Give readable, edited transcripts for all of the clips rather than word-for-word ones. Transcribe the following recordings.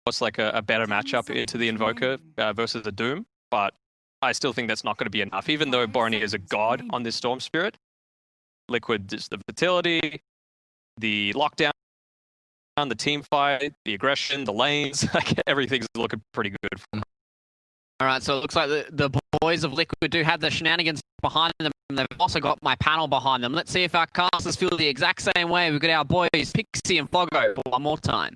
like a better matchup into the Invoker versus the Doom, but I still think that's not going to be enough. Even though Boranija is a god on this Storm Spirit, Liquid is the fertility, the lockdown, the team fight, the aggression, the lanes, like everything's looking pretty good. All right, so it looks like the boys of Liquid do have the shenanigans behind them. They've also got my panel behind them. Let's see if our casters feel the exact same way. We've got our boys, Pixie and Fogo, for one more time.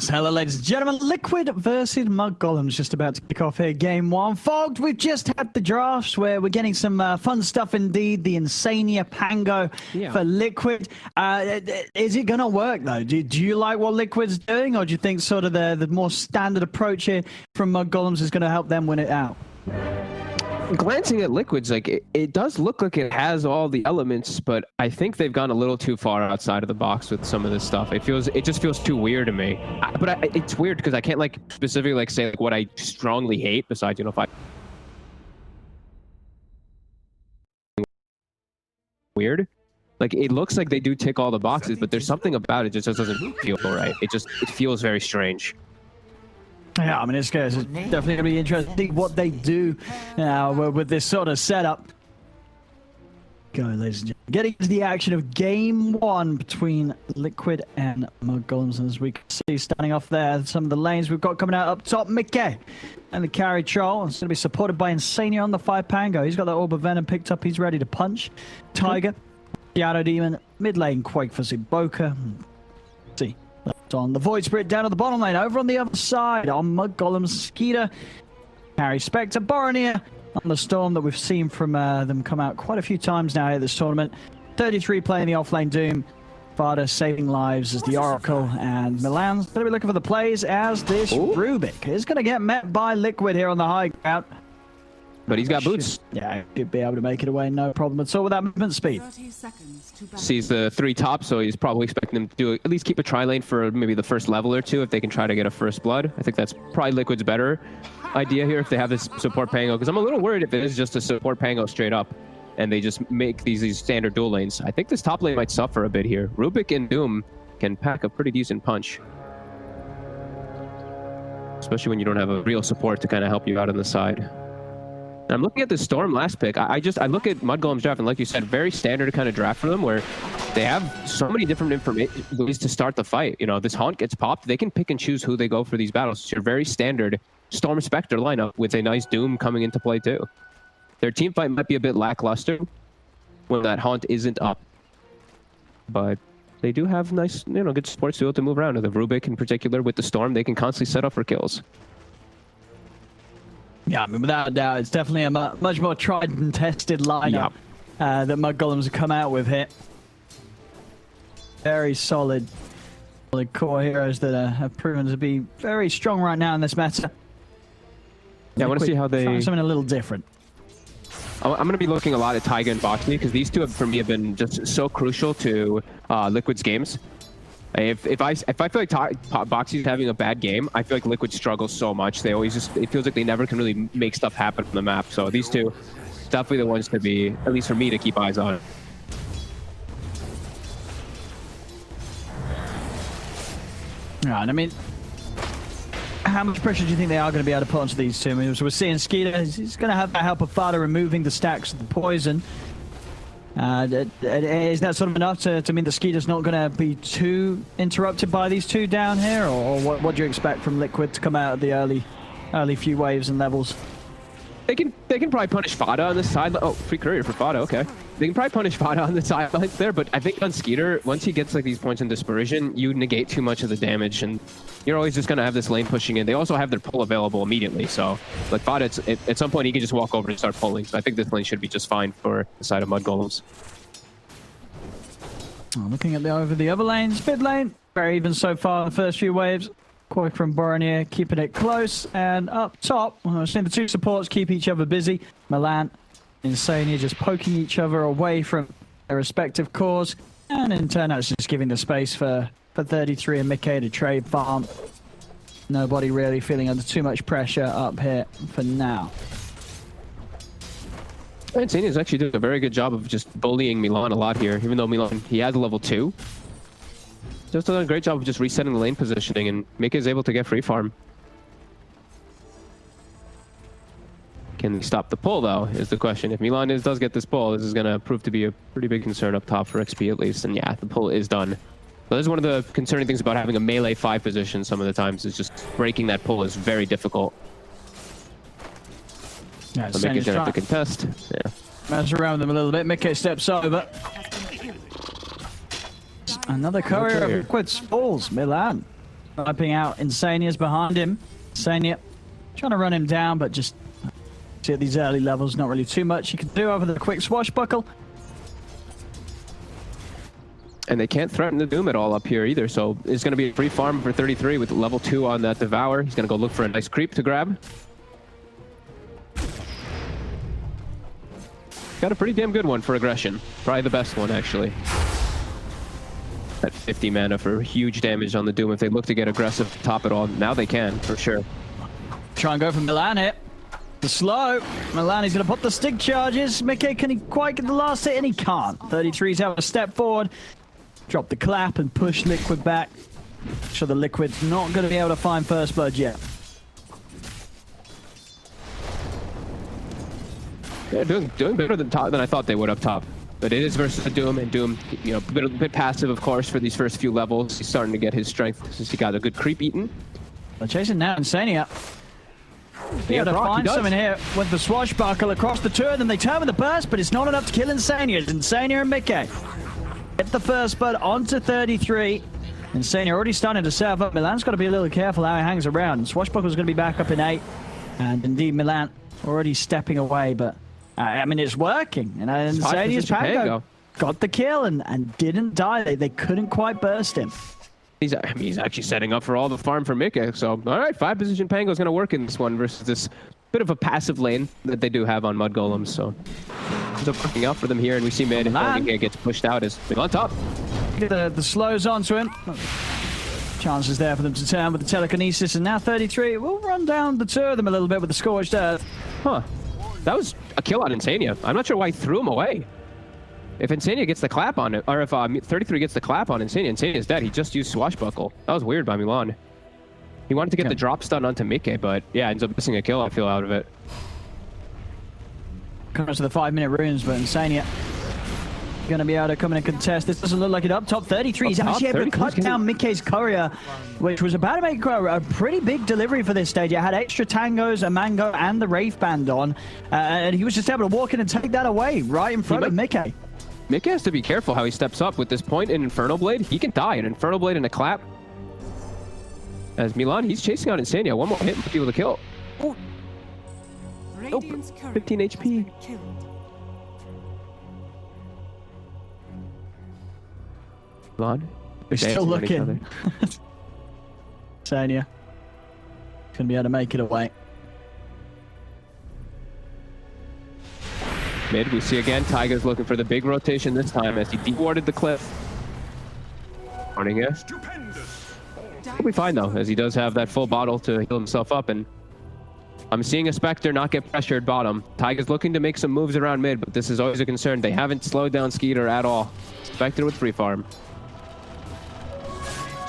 Hello, ladies and gentlemen. Liquid versus Golems just about to kick off here. Game one. Fogged, we've just had the drafts where we're getting some fun stuff indeed. The iNSaNiA Pango for Liquid. Is it going to work, though? Do you like what Liquid's doing, or do you think sort of the more standard approach here from Golems is going to help them win it out? Glancing at Liquid's, like it does look like it has all the elements, but I think they've gone a little too far outside of the box with some of this stuff. It just feels too weird to me. It's weird because I can't like specifically like say like what I strongly hate besides, you know, if I weird. Like it looks like they do tick all the boxes, but there's something about it just doesn't feel right. It feels very strange. Yeah, I mean, it's definitely going to be interesting what they do with this sort of setup. Go, ladies and gentlemen. Getting into the action of game one between Liquid and Golems. And as we can see, standing off there, some of the lanes we've got coming out up top, miCKe and the carry troll. It's going to be supported by iNSaNiA on the 5 Pango. He's got that Orb of Venom picked up. He's ready to punch. Taiga, Shadow Demon, mid lane, qojqva, Boka. See. On the Void Spirit down at the bottom lane, over on the other side on Golems, Skiter, carry Spectre, Boranija on the Storm that we've seen from them come out quite a few times now at this tournament. 33 playing the offlane Doom, FATA saving lives as the Oracle, and miLAN's going to be looking for the plays as this Rubik is going to get met by Liquid here on the high ground. But he's got boots. Yeah, he'd be able to make it away, no problem at all with that movement speed. Sees the 3 top, so he's probably expecting them to do at least keep a tri-lane for maybe the first level or 2 if they can try to get a first blood. I think that's probably Liquid's better idea here if they have this support Pango, because I'm a little worried if it is just a support Pango straight up and they just make these standard dual lanes. I think this top lane might suffer a bit here. Rubik and Doom can pack a pretty decent punch, especially when you don't have a real support to kind of help you out on the side. I'm looking at the Storm last pick. I look at Golems draft, and like you said, very standard kind of draft for them, where they have so many different ways to start the fight. You know, this Haunt gets popped, they can pick and choose who they go for these battles. It's your very standard Storm Spectre lineup with a nice Doom coming into play too. Their team fight might be a bit lackluster when that Haunt isn't up, but they do have nice, you know, good support to be able to move around. The Rubik in particular with the Storm, they can constantly set up for kills. Yeah, I mean, without a doubt, it's definitely a much more tried and tested lineup that Golems have come out with here. Very solid core heroes that have proven to be very strong right now in this meta. Yeah, I want to see how they try something a little different. I'm going to be looking a lot at Taiga and Boxi, because these two, for me, have been just so crucial to Liquid's games. If I feel like Boxi's having a bad game, I feel like Liquid struggles so much. They always it feels like they never can really make stuff happen on the map. So these two, definitely the ones to be, at least for me, to keep eyes on. Right, I mean, how much pressure do you think they are going to be able to put onto these two? I mean, so we're seeing Skiter, he's going to have the help of FATA removing the stacks of the poison. Is that sort of enough to mean the Skiter's not going to be too interrupted by these two down here, or what do you expect from Liquid to come out of the early few waves and levels? They can probably punish FATA on the side. Oh, free courier for FATA, okay. They can probably punish FATA on the sidelines there, but I think on Skiter, once he gets like these points in dispersion, you negate too much of the damage, and you're always just going to have this lane pushing in. They also have their pull available immediately, so like FATA, at some point he can just walk over and start pulling. So I think this lane should be just fine for the side of Golems. Oh, looking at over the other lanes, mid lane, very even so far in the first few waves. qojqva from Boranija keeping it close, and up top, we're seeing the two supports keep each other busy. miLAN and iNSaNiA just poking each other away from their respective cores, and in turn that's just giving the space for 33 and miCKe to trade farm. Nobody really feeling under too much pressure up here for now. iNSaNiA is actually doing a very good job of just bullying miLAN a lot here, even though miLAN, he has a level 2. Just done a great job of just resetting the lane positioning, and miCKe is able to get free farm. Can they stop the pull, though, is the question. If miLAN does get this pull, this is going to prove to be a pretty big concern up top for XP at least. And yeah, the pull is done. But this is one of the concerning things about having a melee 5 position some of the times, is just breaking that pull is very difficult. Yeah, so miCKe's going to have to contest. Yeah. Mess around with them a little bit. miCKe steps over. Another courier of Liquid's falls. miLAN wiping out iNSaNiA's behind him. iNSaNiA trying to run him down, but just see at these early levels, not really too much you can do over the quick swashbuckle. And they can't threaten the Doom at all up here either, so it's going to be a free farm for 33 with level 2 on that Devour. He's going to go look for a nice creep to grab. Got a pretty damn good one for aggression. Probably the best one, actually. At 50 mana for huge damage on the Doom. If they look to get aggressive top it all, now they can, for sure. Try and go for miLAN here. The slow. miLAN, he's going to pop the stick charges. miCKe, can he quite get the last hit? And he can't. 33's having a step forward. Drop the clap and push Liquid back. So the Liquid's not going to be able to find first blood yet. Yeah, doing better than I thought they would up top. But it is versus the Doom, and Doom, you know, a bit passive, of course, for these first few levels. He's starting to get his strength since he got a good creep eaten. They're chasing now iNSaNiA. Yeah, to find someone here with the swashbuckle across the two of them. They turn with the burst, but it's not enough to kill iNSaNiA. It's iNSaNiA and miCKe. Get the first blood onto 33. iNSaNiA already starting to serve up. miLAN's got to be a little careful how he hangs around. Swashbuckle's going to be back up in 8. And indeed, miLAN already stepping away, but I mean, it's working. And iNSaNiA's Pango got the kill and didn't die. They couldn't quite burst him. He's actually setting up for all the farm for miCKe. So, all right, 5 position Pango is going to work in this one versus this bit of a passive lane that they do have on Mud Golems. So, it's working out for them here. And we see mid, and miCKe gets pushed out as on top. Get the slows onto him. Chances there for them to turn with the telekinesis. And now 33 will run down the two of them a little bit with the scorched earth. Huh. That was a kill on iNSaNiA. I'm not sure why he threw him away. If iNSaNiA gets the clap on it, or if 33 gets the clap on iNSaNiA, iNSaNiA is dead. He just used Swashbuckle. That was weird by miLAN. He wanted to get the drop stun onto miCKe, but yeah, ends up missing a kill, I feel, out of it. Comes to the 5-minute runes, but iNSaNiA going to be able to come in and contest. This doesn't look like it up top. 33 is actually able to cut down miCKe's courier, which was about to make a pretty big delivery for this stage. It had extra tangos, a mango, and the Wraith Band on, and he was just able to walk in and take that away right in front of miCKe. miCKe has to be careful how he steps up with this point in Infernal Blade. He can die. An Infernal Blade and a clap. As miLAN, he's chasing out iNSaNiA. One more hit might be able to kill. Oh. Nope. 15 HP. miLAN. We're still looking. iNSaNiA gonna be able to make it away. Mid, we see again, Taiga's looking for the big rotation this time as he dewarded the cliff. Boranija. He'll be fine though, as he does have that full bottle to heal himself up, and I'm seeing a Spectre not get pressured bottom. Taiga's looking to make some moves around mid, but this is always a concern. They haven't slowed down Skiter at all. Spectre with free farm.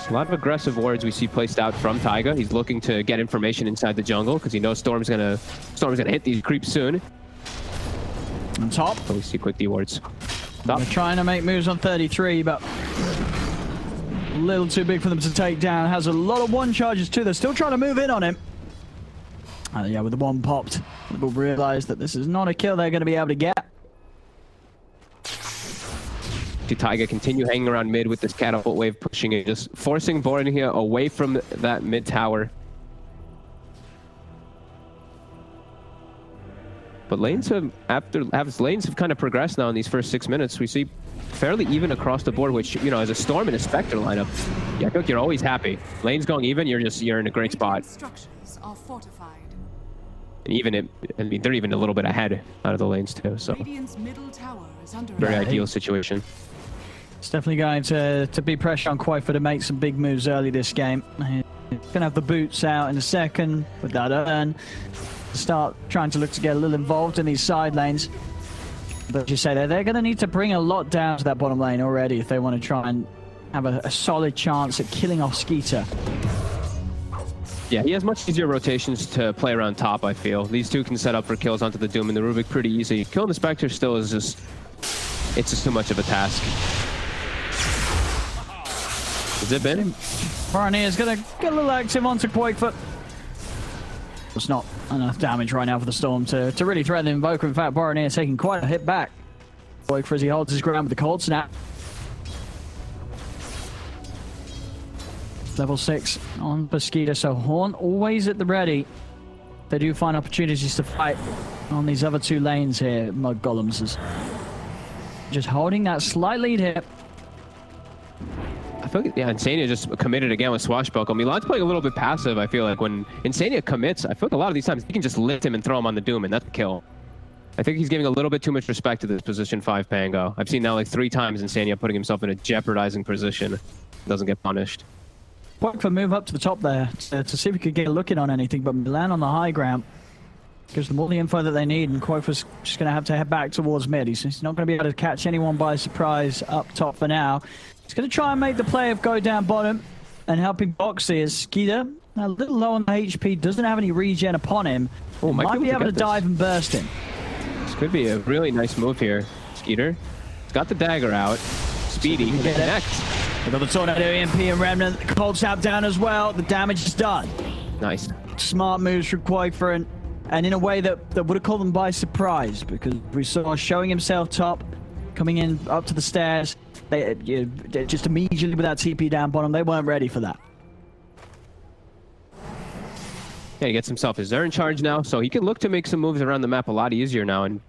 A lot of aggressive wards we see placed out from Taiga. He's looking to get information inside the jungle because he knows Storm's gonna hit these creeps soon. On top. So we see quick D wards. They're trying to make moves on 33, but a little too big for them to take down. Has a lot of one charges too. They're still trying to move in on him. Yeah, with the one popped, we'll realize that this is not a kill they're going to be able to get. To Taiga continue hanging around mid with this catapult wave pushing it, just forcing Boranija away from that mid tower. But lanes have lanes have kind of progressed now in these first 6 minutes. We see fairly even across the board, which, you know, as a Storm and a Spectre lineup, yeah, I feel like you're always happy. Lane's going even, you're in a great spot. Structures are fortified. And even I mean, they're even a little bit ahead out of the lanes too, so Radiant's middle tower is under very attack. ideal situation. It's definitely going to be pressure on qojqva to make some big moves early this game. He's going to have the boots out in a second with that urn. Start trying to look to get a little involved in these side lanes. But as you say, they're going to need to bring a lot down to that bottom lane already if they want to try and have a solid chance at killing off Skiter. Yeah, he has much easier rotations to play around top, I feel. These two can set up for kills onto the Doom and the Rubik pretty easy. Killing the Spectre still is just... it's just too much of a task. Zip in. Boranija is going to get a little active onto qojqva. It's not enough damage right now for the Storm to really threaten the Invoker. In fact, Boranija taking quite a hit back. qojqva as he holds his ground with the cold snap. Level 6 on Skiter, so Horn always at the ready. They do find opportunities to fight on these other two lanes here. Mud Golems is just holding that slight lead here. I feel like, yeah, iNSaNiA just committed again with Swashbuckle. miLAN's playing a little bit passive, I feel like. When iNSaNiA commits, I feel like a lot of these times he can just lift him and throw him on the Doom, and that's a kill. I think he's giving a little bit too much respect to this position 5 Pango. I've seen now like 3 times iNSaNiA putting himself in a jeopardizing position. Doesn't get punished. qojqva move up to the top there to see if we could get a look in on anything, but miLAN on the high ground gives them all the info that they need, and qojqva's just going to have to head back towards mid. He's not going to be able to catch anyone by surprise up top for now. He's going to try and make the play of go down bottom and helping Boxi as Skiter, a little low on the HP, doesn't have any regen upon him. Oh, might be able to dive and burst him. This could be a really nice move here, Skiter. He's got the dagger out. Speedy, can connect. They've got the Tornado EMP and Remnant, the cold snap down as well. The damage is done. Nice. Smart moves from qojqva and in a way that would have caught them by surprise, because we saw showing himself top, coming in up to the stairs. They just immediately with that TP down bottom, they weren't ready for that. Yeah, he gets himself his Zern charge now, so he can look to make some moves around the map a lot easier now. And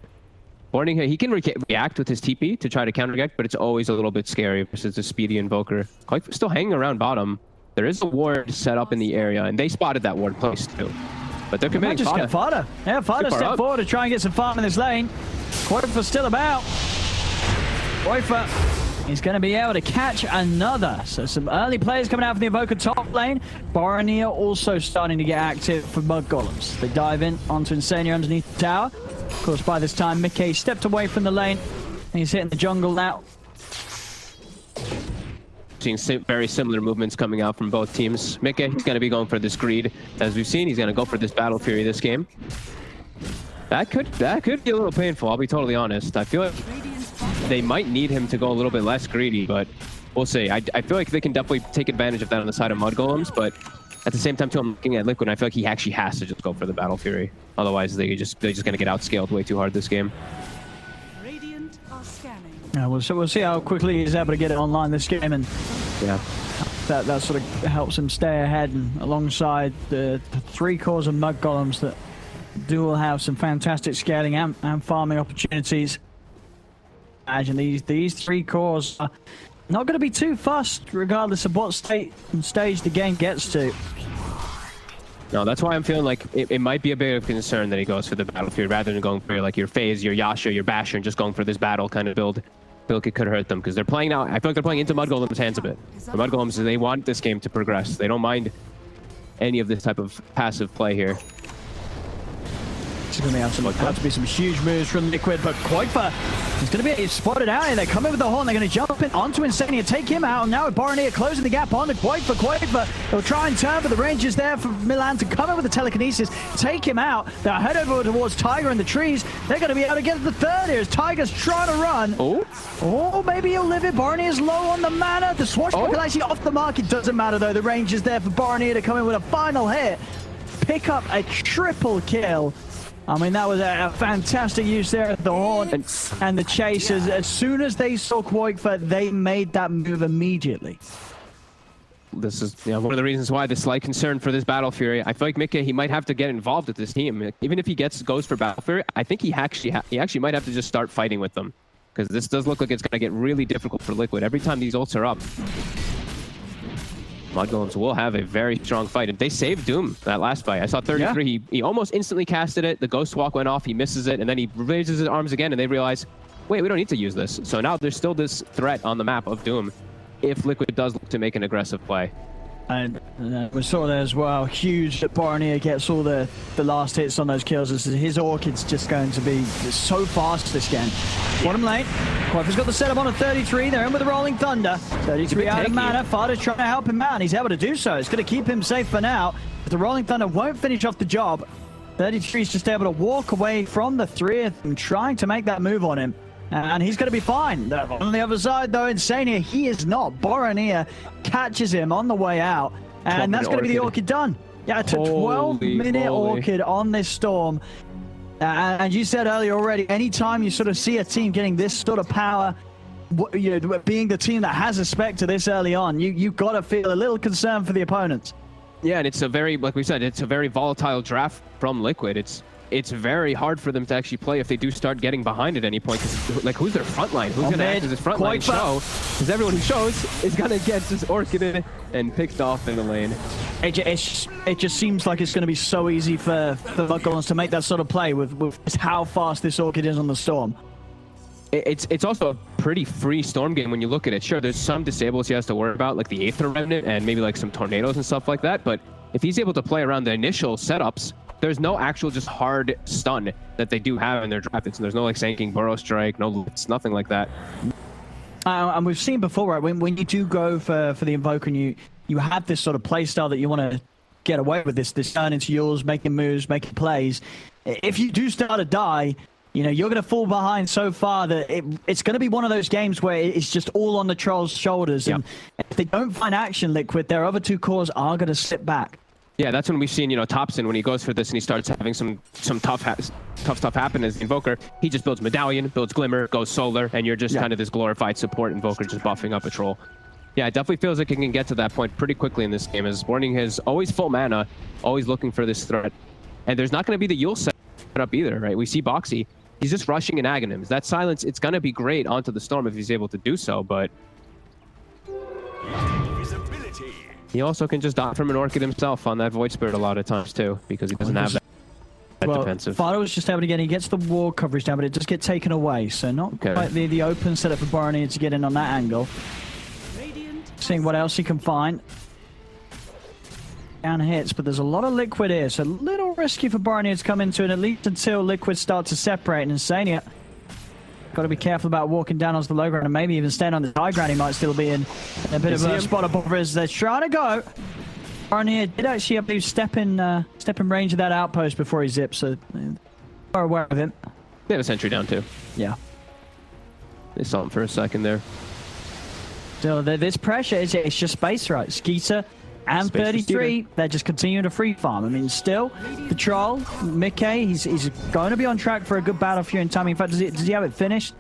Boranija, he can react with his TP to try to counter-react, but it's always a little bit scary versus the speedy Invoker. qojqva still hanging around bottom. There is a ward set up in the area, and they spotted that ward place too. But they're committing just get FATA. Yeah, FATA step forward to try and get some farm in this lane. qojqva's still about. qojqva is going to be able to catch another. So some early players coming out from the Invoker top lane. Boranija also starting to get active for Mud Golems. They dive in onto iNSaNiA underneath the tower. Of course, by this time, miCKe stepped away from the lane. And he's hitting the jungle now. Seeing very similar movements coming out from both teams. miCKe, he's going to be going for this greed. As we've seen, he's going to go for this Battle Fury this game. That could be a little painful, I'll be totally honest. I feel like they might need him to go a little bit less greedy, but we'll see. I feel like they can definitely take advantage of that on the side of Mud Golems, but at the same time, too, I'm looking at Liquid, and I feel like he actually has to just go for the Battle Fury. Otherwise, they're just going to get outscaled way too hard this game. Radiant are scanning. Yeah, we'll see how quickly he's able to get it online this game, and Yeah. that sort of helps him stay ahead and alongside the 3 cores of Mud Golems that do have some fantastic scaling and farming opportunities. Imagine these 3 cores are not going to be too fussed regardless of what state and stage the game gets to. No, that's why I'm feeling like it might be a bit of concern that he goes for the Battle Fury rather than going for like your phase, your Yasha, your Basher, and just going for this battle kind of build. I feel like it could hurt them because they're playing now. I feel like they're playing into Mud Golem's hands a bit. The Mud Golems, they want this game to progress. They don't mind any of this type of passive play here. It's going to have to be some huge moves from Liquid, but qojqva is going to be spotted out here. They come in with the horn. They're going to jump in onto iNSaNiA, take him out. And now with Boranija closing the gap onto qojqva. They'll try and turn, but the range is there for miLAN to come in with the telekinesis, take him out. They'll head over towards Taiga in the trees. They're going to be able to get to the third here as Taiga's trying to run. Oh, maybe he'll live it. Boranija's low on the mana. The Swashbuckle actually off the mark. It doesn't matter though. The range is there for Boranija to come in with a final hit. Pick up a triple kill. I mean, that was a fantastic use there at the horn and the chasers. As soon as they saw qojqva, they made that move immediately. This is one of the reasons why there's slight concern for this Battle Fury. I feel like miCKe, he might have to get involved with this team. Even if he goes for Battle Fury, I think he actually might have to just start fighting with them. because this does look like it's going to get really difficult for Liquid. Every time these ults are up, Mudgolems will have a very strong fight, and they saved Doom that last fight. I saw 33, yeah. He almost instantly casted it, the Ghost Walk went off, he misses it, and then he raises his arms again, and they realize, wait, we don't need to use this. So now there's still this threat on the map of Doom if Liquid does look to make an aggressive play. And we saw there as well, huge that Boranija gets all the last hits on those kills. His Orchid's just going to be so fast this game. Bottom lane, qojqva's got the setup on a 33, they're in with the Rolling Thunder. 33 out of mana, FATA trying to help him out, and he's able to do so. It's going to keep him safe for now, but the Rolling Thunder won't finish off the job. 33 is just able to walk away from the three of them, trying to make that move on him. And he's going to be fine. On the other side, though, iNSaNiA, he is not. Boranija catches him on the way out. And that's going to be the Orchid done. Yeah, it's a 12-minute Orchid on this Storm. And you said earlier already, anytime you sort of see a team getting this sort of power, you know, being the team that has a Spectre this early on, you've got to feel a little concerned for the opponents. Yeah, and it's a very, like we said, it's a very volatile draft from Liquid. It's very hard for them to actually play if they do start getting behind at any point. Cause, like, who's their front line? Who's going to act as his front line show? Because everyone who shows is going to get this Orchid in and picked off in the lane. It just seems like it's going to be so easy for Mudgolems to make that sort of play with how fast this Orchid is on the Storm. It's also a pretty free Storm game when you look at it. Sure, there's some disables he has to worry about, like the Aether Remnant and maybe like some tornadoes and stuff like that. But if he's able to play around the initial setups, there's no actual just hard stun that they do have in their draft. There's no like Sanking Burrow Strike, no loots, nothing like that. And we've seen before, right, when you do go for the Invoker and you have this sort of play style that you want to get away with, this turn into yours, making moves, making plays. If you do start to die, you know, you're going to fall behind so far that it's going to be one of those games where it's just all on the Troll's shoulders. Yep. And if they don't find action, Liquid, their other two cores are going to sit back. Yeah, that's when we've seen, you know, Thompson, when he goes for this and he starts having some tough stuff happen as the Invoker, he just builds Medallion, builds Glimmer, goes Solar, and you're just kind of this glorified support Invoker just buffing up a Troll. Yeah, it definitely feels like it can get to that point pretty quickly in this game, as Boranija is always full mana, always looking for this threat. And there's not going to be the Yule setup either, right? We see Boxi, he's just rushing in Aghanims. That silence, it's going to be great onto the Storm if he's able to do so, but he also can just die from an Orchid himself on that Void Spirit a lot of times too, because he doesn't have that defensive. FATA was just able to get, he gets the wall coverage down, but it does get taken away, so not quite the open setup for Boranija to get in on that angle. Seeing what else he can find. Down hits, but there's a lot of Liquid here, so a little risky for Boranija to come into it, at least until Liquid start to separate. And iNSaNiA got to be careful about walking down onto the low ground and maybe even stand on the high ground. He might still be in a bit of a spot of bother as they're trying to go. Boranija did actually, I believe, step in range of that outpost before he zips, so are aware of him. They have a sentry down too. Yeah. They saw him for a second there. Still, this pressure, it's just space, right? Skiter and 33, they're just continuing to free farm. I mean, still, the Troll, miCKe, he's going to be on track for a good Battle Fury in time. In fact, does he have it finished?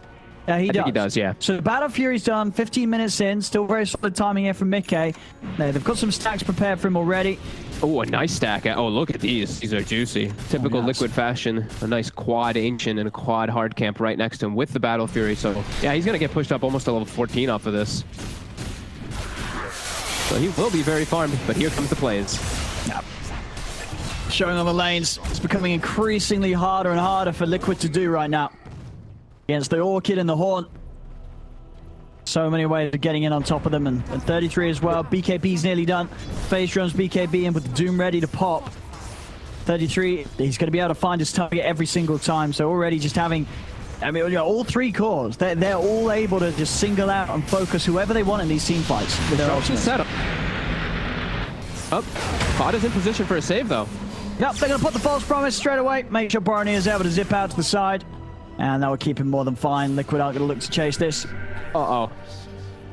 I think he does, yeah. So Battle Fury's done, 15 minutes in, still very solid timing here from miCKe. They've got some stacks prepared for him already. Oh, a nice stack. Oh, look at these. These are juicy. Typical Liquid fashion. A nice quad Ancient and a quad hard camp right next to him with the Battle Fury. So, yeah, he's going to get pushed up almost to level 14 off of this. So he will be very farmed, but here comes the plays. Yep. Showing on the lanes, it's becoming increasingly harder and harder for Liquid to do right now. Against the Orchid and the Horn. So many ways of getting in on top of them, and 33 as well. BKB's nearly done. Phase runs BKB in with the Doom ready to pop. 33, he's going to be able to find his target every single time, so already just having, I mean, you know, all three cores, they're all able to just single out and focus whoever they want in these team fights with their ultimate setup. Oh, FATA's in position for a save, though. Yep, they're going to put the false promise straight away. Make sure Boranija is able to zip out to the side. And that will keep him more than fine. Liquid aren't going to look to chase this. Uh-oh.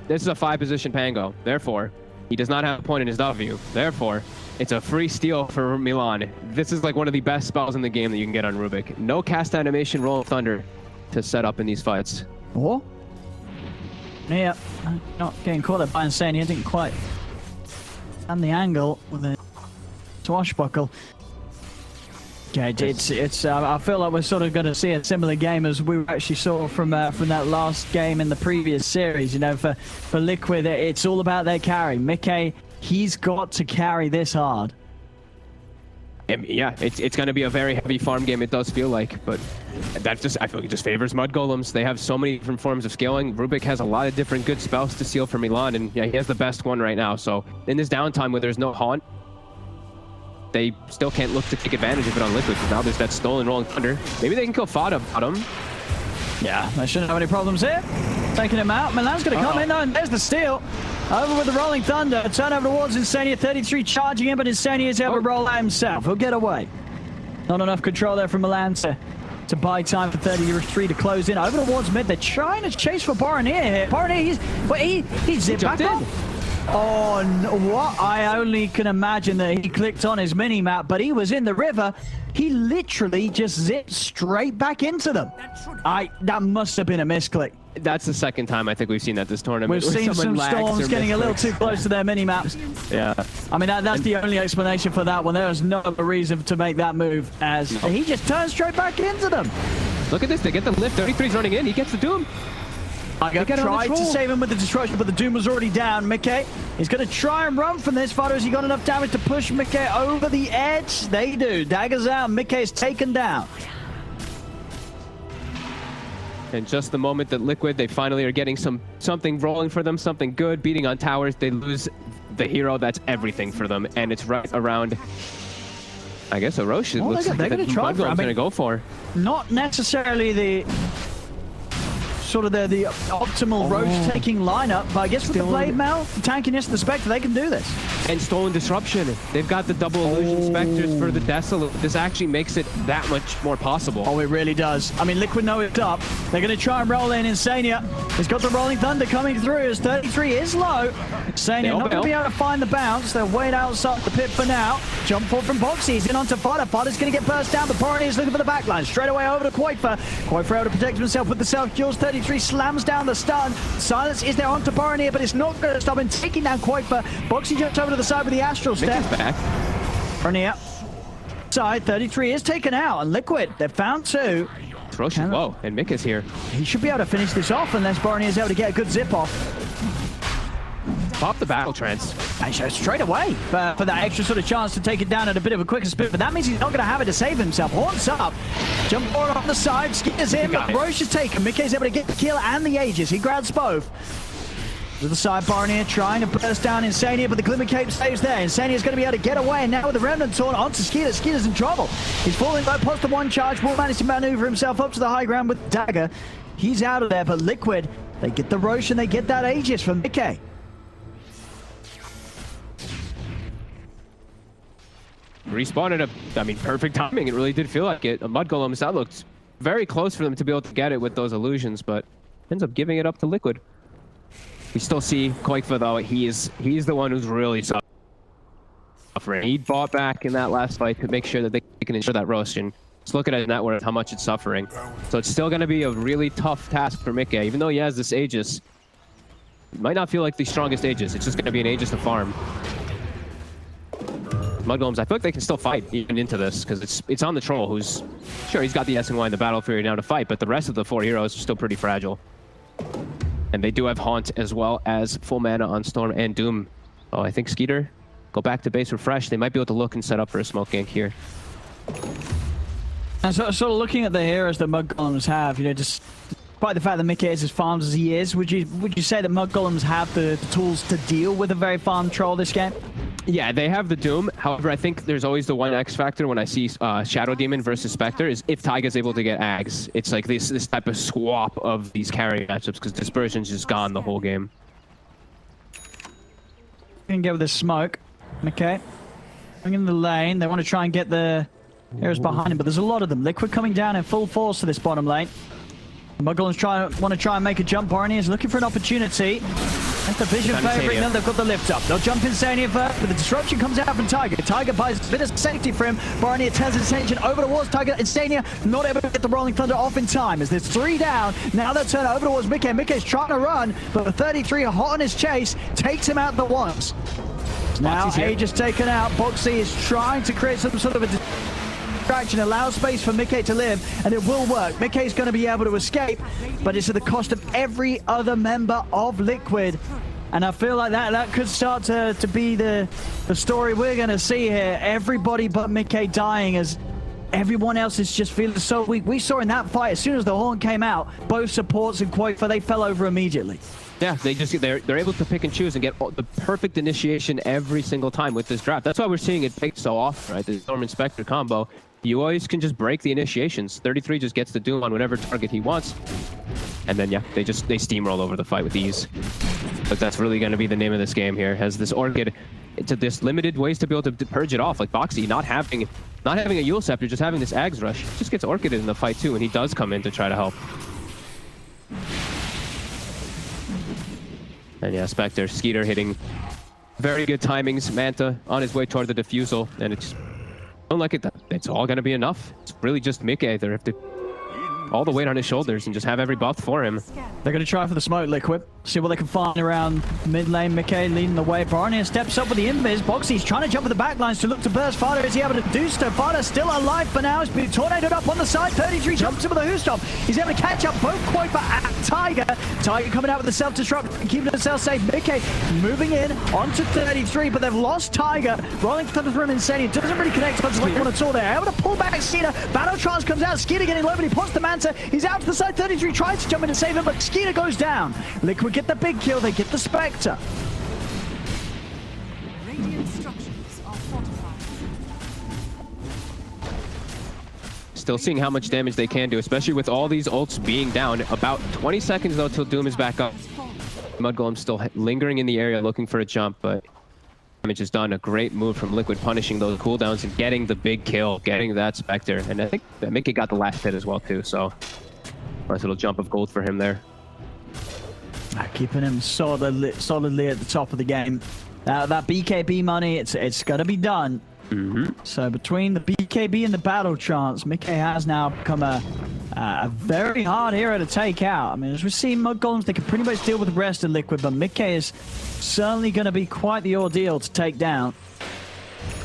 This is a 5-position Pango. Therefore, he does not have a point in his W. Therefore, it's a free steal for MiLAN. This is like one of the best spells in the game that you can get on Rubik. No cast animation, roll of thunder to set up in these fights. Oh? Yeah, not getting caught up by iNSaNiA. He didn't quite stand the angle with a swashbuckle. Okay, it's. I feel like we're sort of going to see a similar game as we actually saw from that last game in the previous series. You know, for Liquid, it's all about their carry. miCKe, he's got to carry this hard. Yeah, it's going to be a very heavy farm game, it does feel like, but that's just, I feel like it just favors Mud Golems. They have so many different forms of scaling. Rubik has a lot of different good spells to steal for MiLAN, and yeah, he has the best one right now. So in this downtime where there's no haunt, they still can't look to take advantage of it on Liquid, because now there's that stolen Rolling Thunder. Maybe they can kill FATA bottom. Yeah, they shouldn't have any problems here. Taking him out. MiLAN's going to come in, though, and there's the steal. Over with the Rolling Thunder. Turn over towards iNSaNiA. 33 charging in, but iNSaNiA is able to roll out himself. He'll get away. Not enough control there from MiLAN to buy time for 33 to close in. Over towards mid. They're trying to chase for Boranija here. Boranija, he's zipped back up. Oh, no, what? I only can imagine that he clicked on his mini-map, but he was in the river. He literally just zipped straight back into them. That must have been a misclick. That's the second time I think we've seen that this tournament. We've seen some storms getting a little too close to their mini-maps. Yeah. I mean, that's the only explanation for that one. There was no other reason to make that move, as he just turns straight back into them. Look at this. They get the lift. 33's running in. He gets the Doom. Taiga tried to save him with the destruction, but the Doom was already down. miCKe is going to try and run from this. FATA, has he got enough damage to push miCKe over the edge? They do. Dagger's out. miCKe is taken down. And just the moment that Liquid, they finally are getting something rolling for them, something good, beating on towers, they lose the hero that's everything for them. And it's right around, I guess, Orochi. Well, looks like they're going to try for. going to go for. Not necessarily the sort of the optimal Roche taking lineup, but I guess with the Blade Mail, the tankiness, the Spectre, they can do this. And Stolen Disruption. They've got the double illusion Spectres for the Desolate. This actually makes it that much more possible. Oh, it really does. I mean, Liquid know it's up. They're going to try and roll in. iNSaNiA, he's got the Rolling Thunder coming through as 33 is low. iNSaNiA not going to be able to find the bounce. They'll wait outside the pit for now. Jump forward from Boxi. He's in onto FATA. FATA's going to get burst down, but Boranija is looking for the backline. Straight away over to qojqva. qojqva able to protect himself with the self-kills. 33 slams down the stun. Silence is there onto Boranija, but it's not going to stop him taking down qojqva. Boxi jumps over to the side with the Astral Step. Back. Boranija. Side 33 is taken out, and Liquid, they've found two. Whoa, and miCKe's here. He should be able to finish this off unless Boranija is able to get a good zip off. Pop the battle trance. And straight away for that extra sort of chance to take it down at a bit of a quicker speed, but that means he's not going to have it to save himself. Haunts up, jump forward on the side, Skiter's in, but Roche is taken. miCKe's able to get the kill and the Aegis. He grabs both. To the side, Boranija trying to burst down iNSaNiA, but the Glimmer Cape stays there. iNSaNiA's going to be able to get away, and now with the Remnant Torn onto Skiter. Skiter's in trouble. He's falling low, post the one charge, will manage to maneuver himself up to the high ground with Dagger. He's out of there, but Liquid, they get the Roche and they get that Aegis from miCKe. Respawned at perfect timing. It really did feel like it. Mud Golems, that looked very close for them to be able to get it with those illusions, but ends up giving it up to Liquid. We still see qojqva though. He's the one who's really suffering. He bought back in that last fight to make sure that they can ensure that roast. And just look at it in that way, how much it's suffering. So it's still going to be a really tough task for miCKe, even though he has this Aegis. It might not feel like the strongest Aegis. It's just going to be an Aegis to farm. Mud Golems, I feel like they can still fight even into this, because it's on the Troll, who's sure he's got the SNY and the Battle Fury now to fight, but the rest of the 4 heroes are still pretty fragile. And they do have Haunt as well as full mana on Storm and Doom. Oh, I think Skiter go back to base refresh. They might be able to look and set up for a smoke gank here. And so, sort of looking at the heroes that Mud Golems have, you know, just despite the fact that miCKe is as farmed as he is, would you say that Mud Golems have the tools to deal with a very farmed Troll this game? Yeah, they have the Doom. However, I think there's always the one X factor when I see Shadow Demon versus Spectre is if Taiga's able to get Ags. It's like this type of swap of these carry matchups because Dispersion's just gone the whole game. Can get with the smoke. miCKe going in the lane. They want to try and get the heroes behind him, but there's a lot of them. Liquid coming down in full force to this bottom lane. Mud Golems want to try and make a jump. Boranija is looking for an opportunity. That's the vision favoring them. They've got the lift up. They'll jump iNSaNiA first, but the disruption comes out from Taiga. Taiga buys a bit of safety for him. Boranija turns his attention over towards Taiga. iNSaNiA not able to get the Rolling Thunder off in time as there's 3 down. Now they'll turn over towards miCKe. miCKe's trying to run, but the 33 hot on his chase takes him out the once. Now Aegis taken out. Boxi is trying to create some sort of a distraction, allow space for miCKe to live, and it will work. miCKe is going to be able to escape, but it's at the cost of every other member of Liquid. And I feel like that could start to be the story we're going to see here. Everybody but miCKe dying as everyone else is just feeling so weak. We saw in that fight, as soon as the horn came out, both supports and qojqva, they fell over immediately. Yeah, they're able to pick and choose and get the perfect initiation every single time with this draft. That's why we're seeing it picked so often, right? The Storm and Spectre combo. You always can just break the initiations. 33 just gets the Doom on whatever target he wants. And then, yeah, they steamroll over the fight with ease. But that's really going to be the name of this game here. Has this Orchid to this limited ways to be able to purge it off. Like Boxi not having a Yule Scepter, just having this Ags Rush, just gets Orchid in the fight too, and he does come in to try to help. And yeah, Skiter hitting very good timings. Manta on his way toward the defusal, and it's don't like it. It's all going to be enough. It's really just miCKe. They have to all the weight on his shoulders and just have every buff for him. They're going to try for the smoke, Liquid. See what they can find around mid lane. miCKe leading the way. Boranija steps up with the invis. Boxi's trying to jump with the backlines to look to burst. FATA, is he able to do so? FATA still alive for now. He's been tornadoed up on the side. 33 jumps in with a Hoostop. He's able to catch up both qojqva and Taiga. Taiga coming out with the self-destruct and keeping himself safe. miCKe moving in onto 33, but they've lost Taiga. Rolling through iNSaNiA. Doesn't really connect to one at all there. Able to pull back Skiter. Battle Trance comes out. Skiter getting low, but he puts the Manta. He's out to the side. 33 tries to jump in to save him, but Skiter goes down. Liquid get the big kill. They get the Spectre. Radiant structures are fortified. Still seeing how much damage they can do, especially with all these ults being down. About 20 seconds though till Doom is back up. Mudgolem's still lingering in the area looking for a jump, but damage is done. A great move from Liquid, punishing those cooldowns and getting the big kill, getting that Spectre. And I think that miCKe got the last hit as well too, so nice little jump of gold for him there. Keeping him solidly at the top of the game. That BKB money, it's got to be done. So between the BKB and the Battle Trance, miCKe has now become a very hard hero to take out. I mean, as we've seen, Mudgolems, they can pretty much deal with the rest of Liquid, but miCKe is certainly going to be quite the ordeal to take down.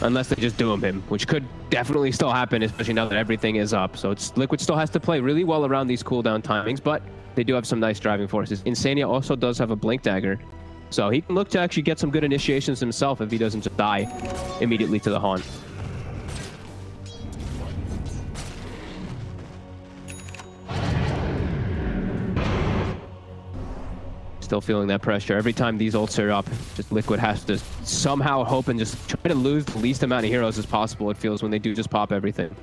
Unless they just doom him, which could definitely still happen, especially now that everything is up. So Liquid still has to play really well around these cooldown timings, but they do have some nice driving forces. iNSaNiA also does have a Blink Dagger, so he can look to actually get some good initiations himself if he doesn't just die immediately to the Haunt. Still feeling that pressure. Every time these ults are up, just Liquid has to somehow hope and just try to lose the least amount of heroes as possible, it feels, when they do just pop everything.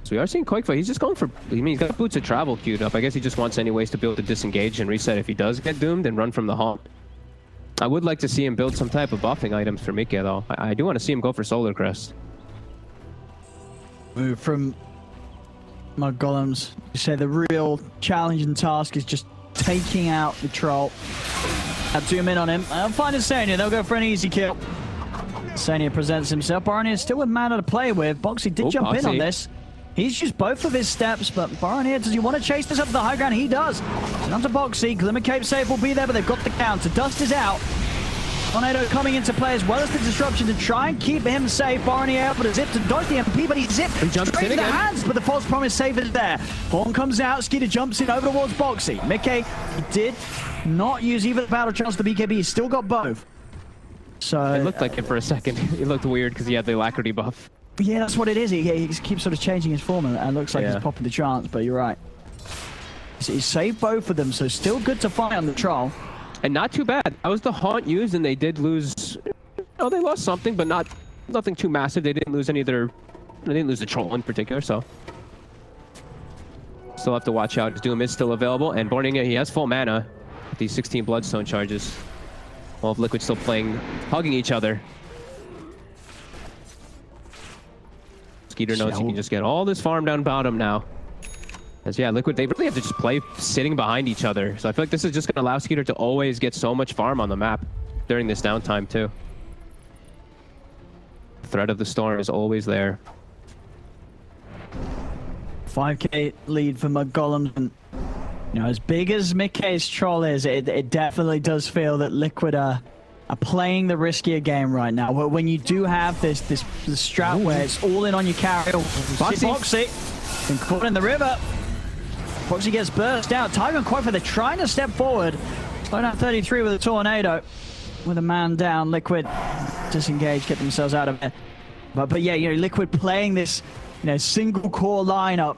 So we are seeing qojqva. He's just going for, I mean, he's got Boots of Travel queued up. I guess he just wants any ways to be able to disengage and reset if he does get doomed and run from the Haunt. I would like to see him build some type of buffing items for miCKe though. I do want to see him go for Solar Crest. Move from Mudgolems. You say the real challenge and task is just taking out the troll. I'll zoom in on him. I'll find iNSaNiA. They'll go for an easy kill. iNSaNiA presents himself. Boranija is still with mana to play with. Boxi did jump in on this. He's used both of his steps, but Boranija, does he want to chase this up to the high ground? He does. And onto Boxi. Glimmer Cape safe will be there, but they've got the counter. Dust is out. Tornado coming into play as well as the disruption to try and keep him safe. Boranija able to zip to dodge the MP, but he zipped straight to the hands, but the false promise save is there. Horn comes out, Skiter jumps in over towards Boxi. miCKe, he did not use either the Battle Trance or the BKB. He's still got both. So it looked like it for a second. It looked weird because he had the Alacrity buff. Yeah, that's what it is. He keeps sort of changing his form, and it looks like he's popping the trance, but you're right. He saved both of them, so still good to fight on the troll. And not too bad. That was the Haunt used, and they did lose. Oh, they lost something, but nothing too massive. They didn't lose any of their. They didn't lose the troll in particular, so still have to watch out. His Doom is still available, and Boranija, he has full mana with these 16 Bloodstone charges. While Liquid still playing, hugging each other. Skiter knows he can just get all this farm down bottom now. As yeah, Liquid, they really have to just play sitting behind each other. So I feel like this is just going to allow Skiter to always get so much farm on the map during this downtime too. The threat of the storm is always there. 5k lead for Mudgolems, and you know, as big as miCKe's troll is, it definitely does feel that Liquid are are playing the riskier game right now. When you do have this strat where it's all in on your carry. Boxi. Been caught in the river. Boxi gets burst out. Taiga and qojqva, they're trying to step forward. Slow down 33 with a tornado. With a man down, Liquid disengage, get themselves out of it. But yeah, you know, Liquid playing this, you know, single core lineup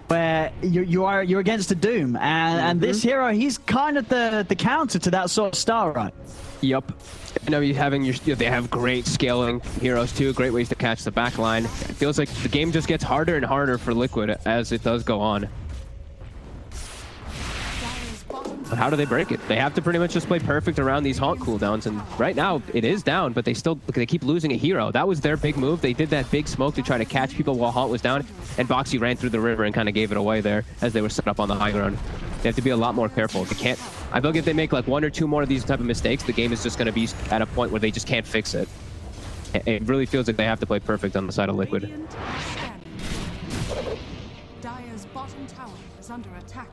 where you're against the Doom, and this hero, he's kind of the counter to that sort of style, right? Yep. You know, they have great scaling heroes too, great ways to catch the back line. It feels like the game just gets harder and harder for Liquid as it does go on. But how do they break it? They have to pretty much just play perfect around these haunt cooldowns, and right now it is down, but they keep losing a hero. That was their big move. They did that big smoke to try to catch people while haunt was down, and Boxi ran through the river and kind of gave it away there as they were set up on the high ground. They have to be a lot more careful. They can't. I feel like if they make like 1 or 2 more of these type of mistakes, the game is just going to be at a point where they just can't fix it. It really feels like they have to play perfect on the side of Liquid. Dire's bottom tower is under attack.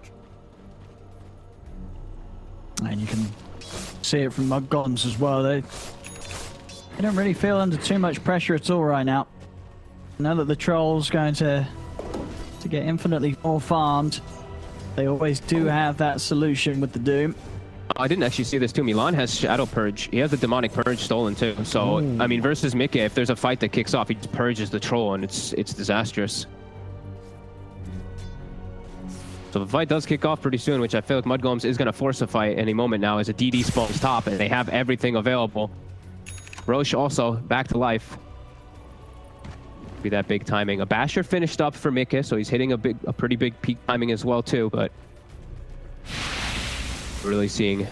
And you can see it from Golems as well. They don't really feel under too much pressure at all right now. Now that the Troll's going to get infinitely more farmed, they always do have that solution with the Doom. I didn't actually see this too. MiLAN has Shadow Purge. He has the Demonic Purge stolen too. So, I mean, versus miCKe, if there's a fight that kicks off, he just purges the Troll, and it's disastrous. So the fight does kick off pretty soon, which I feel like Golems is going to force a fight any moment now as a DD spawns top, and they have everything available. Roche also back to life. Be that big timing. A Basher finished up for miCKe, so he's hitting a pretty big peak timing as well too, but really seeing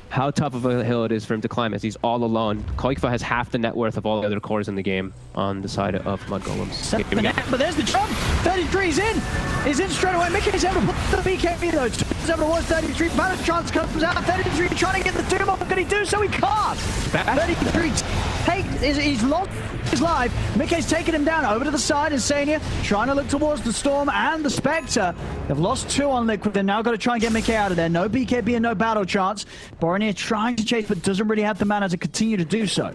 how tough of a hill it is for him to climb as he's all alone. qojqva has half the net worth of all the other cores in the game on the side of Golems. But there's the jump. 33 is in. He's in straight away. miCKe is able to put the BKB though. He's able to watch 33. Balance chance comes out. 33 trying to get the Doom off. Can he do so? He can't. 33 he's lost his life. miCKe's taking him down over to the side. iNSaNiA trying to look towards the Storm and the Spectre. They've lost 2 on Liquid. They're now got to try and get miCKe out of there. No BKB and no battle chance. Boranija trying to chase, but doesn't really have the mana to continue to do so.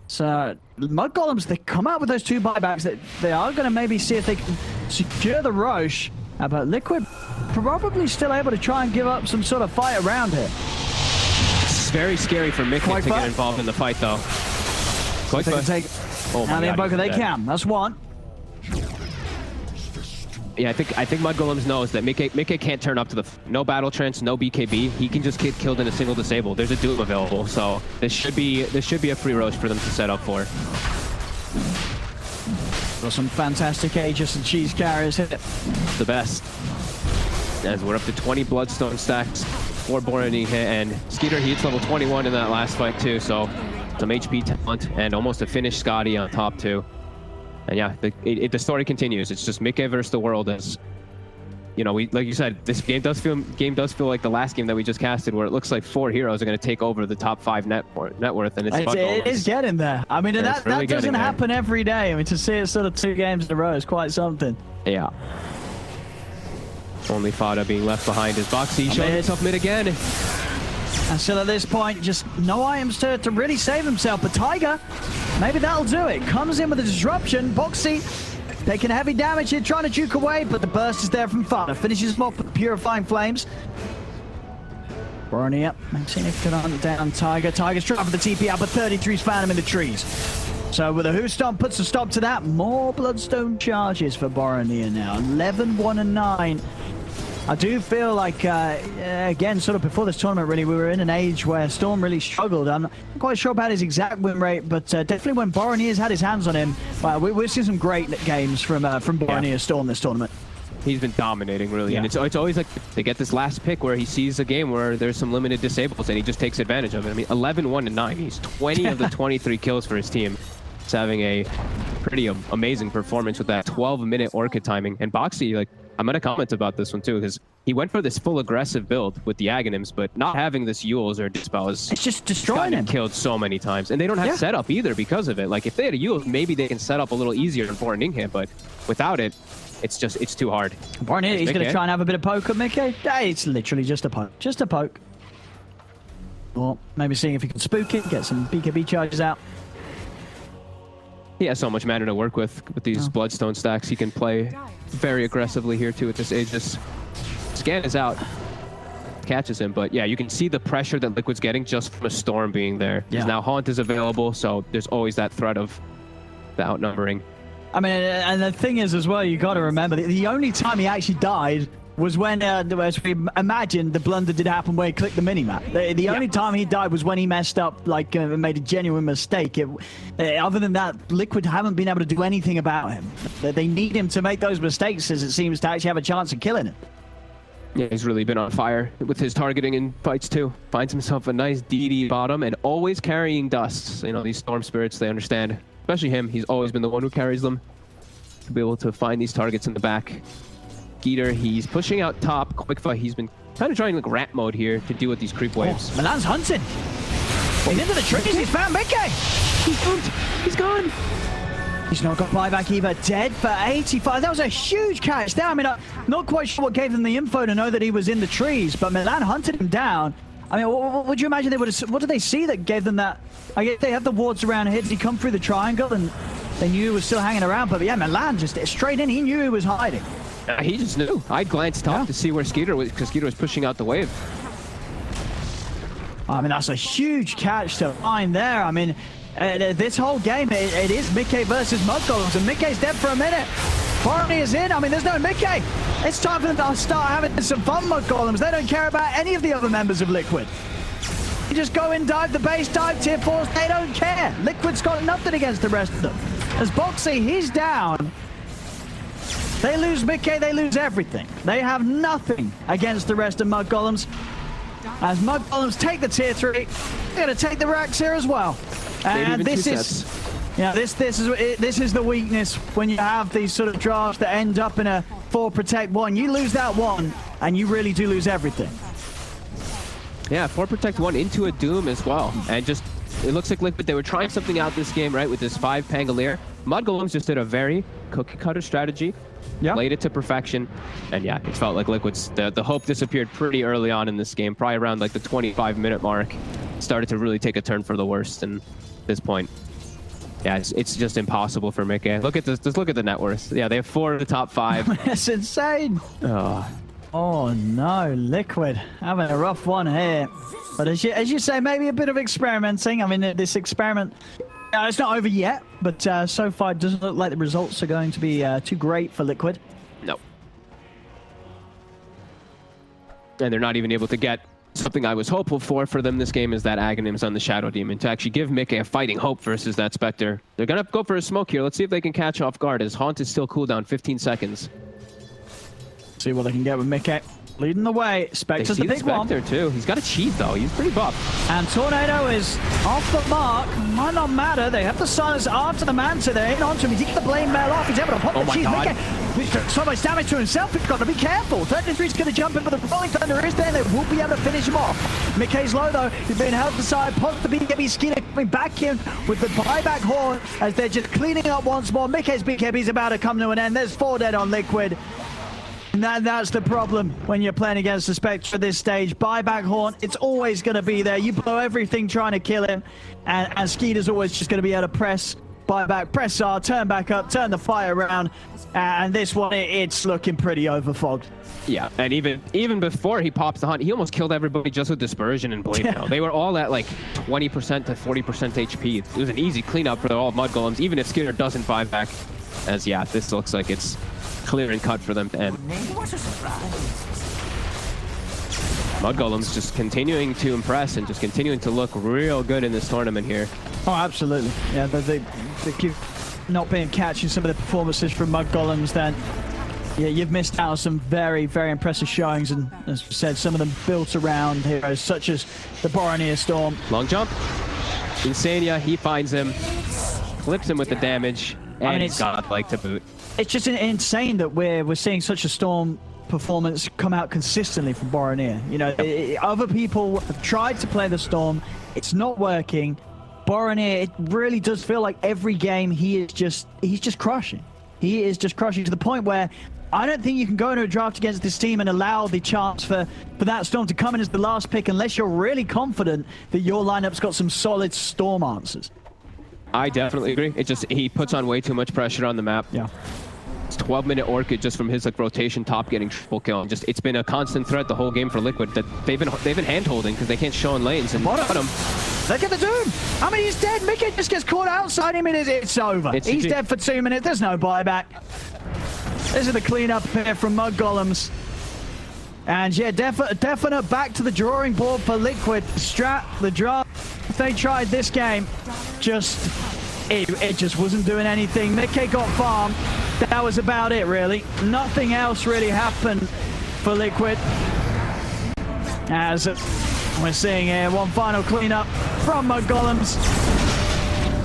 So, Golems, they come out with those 2 buybacks. They are going to maybe see if they can secure the Roche. But Liquid probably still able to try and give up some sort of fight around here. It's very scary for miCKe to get involved in the fight, though. qojqva. Oh my God, the Invoker, they can. That's one. Yeah, I think Golems knows that miCKe can't turn up to the no battle trance, no BKB. He can just get killed in a single disable. There's a Doom available, so this should be a free roast for them to set up for. Got some fantastic Aegis and cheese carriers here. The best. As we're up to 20 Bloodstone stacks for Boranija, and Skiter hits level 21 in that last fight too, so some HP talent and almost a finished Scotty on top too. And yeah, the story continues. It's just miCKe versus the world. As you know, like you said, this game does feel like the last game that we just casted, where it looks like 4 heroes are going to take over the top 5 net worth, and it is getting there. I mean, that doesn't happen every day. I mean, to see it sort of 2 games in a row is quite something. Yeah. Only FATA being left behind is Boxi showing himself mid again. And still at this point, just no items to really save himself. But Taiga, maybe that'll do it. Comes in with a disruption. Boxi taking heavy damage here, trying to juke away, but the burst is there from FATA. Finishes him off with Purifying Flames. Boranija, iNSaNiA can hunt down Taiga. Taiga's trying for the TP out, but 33's found him in the trees. So with a Who Stomp puts a stop to that. More Bloodstone charges for Boranija now. 11, 1, and 9. I do feel like, again, sort of before this tournament, really, we were in an age where Storm really struggled. I'm not quite sure about his exact win rate, but definitely when Boranija's had his hands on him, we've seen some great games from Boranija Storm this tournament. He's been dominating, really. Yeah. And it's always like they get this last pick where he sees a game where there's some limited disables, and he just takes advantage of it. I mean, 11, 1, and 9. He's 20 of the 23 kills for his team. He's having a pretty amazing performance with that 12-minute Orchid timing. And Boxi, like, I'm going to comment about this one too, because he went for this full aggressive build with the Aghanims, but not having this Yules or Dispel is it's just destroying him. Killed so many times, and they don't have setup either because of it. Like, if they had a Yules, maybe they can set up a little easier than Boranija, but without it, it's too hard. Boranija, he's going to try and have a bit of poke at miCKe. It's literally just a poke. Just a poke. Or maybe seeing if he can spook it, get some BKB charges out. He has so much mana to work with these Bloodstone stacks. He can play very aggressively here too at this Aegis. Scan is out. Catches him, but yeah, you can see the pressure that Liquid's getting just from a Storm being there. Yeah. Now Haunt is available, so there's always that threat of the outnumbering. I mean, and the thing is as well, you got to remember, the only time he actually died was when, as we imagined, the blunder did happen where he clicked the minimap. The only time he died was when he messed up, like, made a genuine mistake. Other than that, Liquid haven't been able to do anything about him. They need him to make those mistakes, as it seems, to actually have a chance of killing him. Yeah, he's really been on fire with his targeting in fights too. Finds himself a nice DD bottom and always carrying dusts. You know, these Storm Spirits, they understand. Especially him, he's always been the one who carries them. To be able to find these targets in the back. Skiter, he's pushing out top. qojqva, he's been kind of trying like rat mode here to deal with these creep waves. miLAN's hunting. He's into the trees, he's found miCKe! He's moved! He's gone! He's not got buyback either. Dead for 85. That was a huge catch there. I mean, I'm not quite sure what gave them the info to know that he was in the trees, but miLAN hunted him down. I mean, what would you imagine they would have... What did they see that gave them that? I guess they have the wards around here. Did he come through the triangle and they knew he was still hanging around? But yeah, miLAN just straight in. He knew he was hiding. He just knew. I glanced top to see where Skiter was, because Skiter was pushing out the wave. I mean, that's a huge catch to find there. I mean, this whole game, it is miCKe versus MudGolems, and miCKe's dead for a minute. Boranija is in. I mean, there's no miCKe. It's time for them to start having some fun, MudGolems. They don't care about any of the other members of Liquid. You just go and dive the base, dive tier 4s. They don't care. Liquid's got nothing against the rest of them. As Boxi, he's down. They lose miCKe, they lose everything. They have nothing against the rest of MudGolems. As MudGolems take the tier 3, they're going to take the racks here as well. And this is, this is the weakness when you have these sort of drafts that end up in a 4 protect 1. You lose that one, and you really do lose everything. Yeah, 4 protect 1 into a Doom as well. And just, it looks like Liquid, they were trying something out this game, right, with this 5 Pangolier. MudGolems just did a very cookie cutter strategy. Yep. Played it to perfection. And yeah, it felt like Liquid's, the hope disappeared pretty early on in this game, probably around like the 25-minute mark. Started to really take a turn for the worst, and at this point, yeah, it's just impossible for miCKe. Look at this, just look at the net worth. Yeah, they have 4 of the top 5. That's insane. Oh no, Liquid having a rough one here. But as you say, maybe a bit of experimenting. I mean, this experiment, it's not over yet, but so far it doesn't look like the results are going to be too great for Liquid. No. And they're not even able to get something I was hopeful for them this game, is that Aghanims on the Shadow Demon, to actually give miCKe a fighting hope versus that Spectre. They're going to go for a smoke here. Let's see if they can catch off guard, as Haunt is still cooldown 15 seconds. See what they can get with miCKe. Leading the way. Spectre's the big one. Spectre too. He's got a cheat though. He's pretty buff. And Tornado is off the mark. Might not matter. They have the silence after the Manta. They're in onto him. He's got the blame mail off. He's able to pop the cheat. miCKe, so much damage to himself. He's got to be careful. 33's going to jump in, but the Rolling Thunder is there. They will be able to finish him off. miCKe's low though. He's being held aside. Pops the BKB. Skiter coming back in with the buyback horn as they're just cleaning up once more. miCKe's BKB is about to come to an end. There's 4 dead on Liquid. And that's the problem when you're playing against the Spectre at this stage. Buyback horn, it's always going to be there. You blow everything trying to kill him, and Skiter's always just going to be able to press buyback, press R, turn back up, turn the fire around, and this one, it's looking pretty overfogged. Yeah, and even before he pops the Hunt, he almost killed everybody just with Dispersion and Blade Mail. They were all at like 20% to 40% HP. It was an easy cleanup for all MudGolems, even if Skiter doesn't buy back. As yeah, this looks like it's clear and cut for them to end. MudGolems just continuing to impress and just continuing to look real good in this tournament here. Oh, absolutely. Yeah, they keep not being catching some of the performances from MudGolems, then yeah, you've missed out on some very, very impressive showings, and as we said, some of them built around heroes such as the Boranija Storm. Long jump. iNSaNiA, he finds him, clips him with the damage, and I mean, it's godlike to boot. It's just insane that we're seeing such a Storm performance come out consistently from Boranija. You know, other people have tried to play the Storm, it's not working. Boranija, it really does feel like every game he's just crushing. He is just crushing to the point where I don't think you can go into a draft against this team and allow the chance for that Storm to come in as the last pick unless you're really confident that your lineup's got some solid Storm answers. I definitely agree. It just, he puts on way too much pressure on the map. Yeah. It's 12-minute Orchid just from his like rotation top getting triple kill. Just, it's been a constant threat the whole game for Liquid that they've been hand-holding because they can't show in lanes. And bottom. Look at the Doom. I mean, he's dead. miCKe just gets caught outside him and it's over. He's dead for 2 minutes. There's no buyback. This is the cleanup here from Mud Golems. And yeah, definite back to the drawing board for Liquid. The draft they tried this game, it just wasn't doing anything. miCKe got farmed. That was about it, really. Nothing else really happened for Liquid. As we're seeing here, one final cleanup from Mud Golems.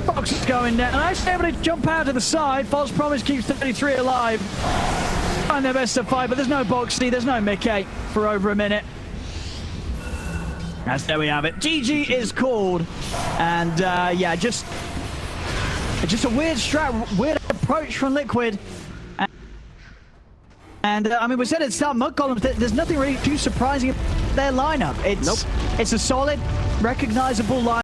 Box is going down. Actually able to jump out to the side. False Promise keeps 33 alive. Find their best to fight, but there's no Boxi, there's no miCKe for over a minute. As there we have it. GG is called. And yeah, just a weird approach from Liquid. And I mean, we said at the start, Mud Golems, there's nothing really too surprising about their lineup. It's a solid, recognizable lineup.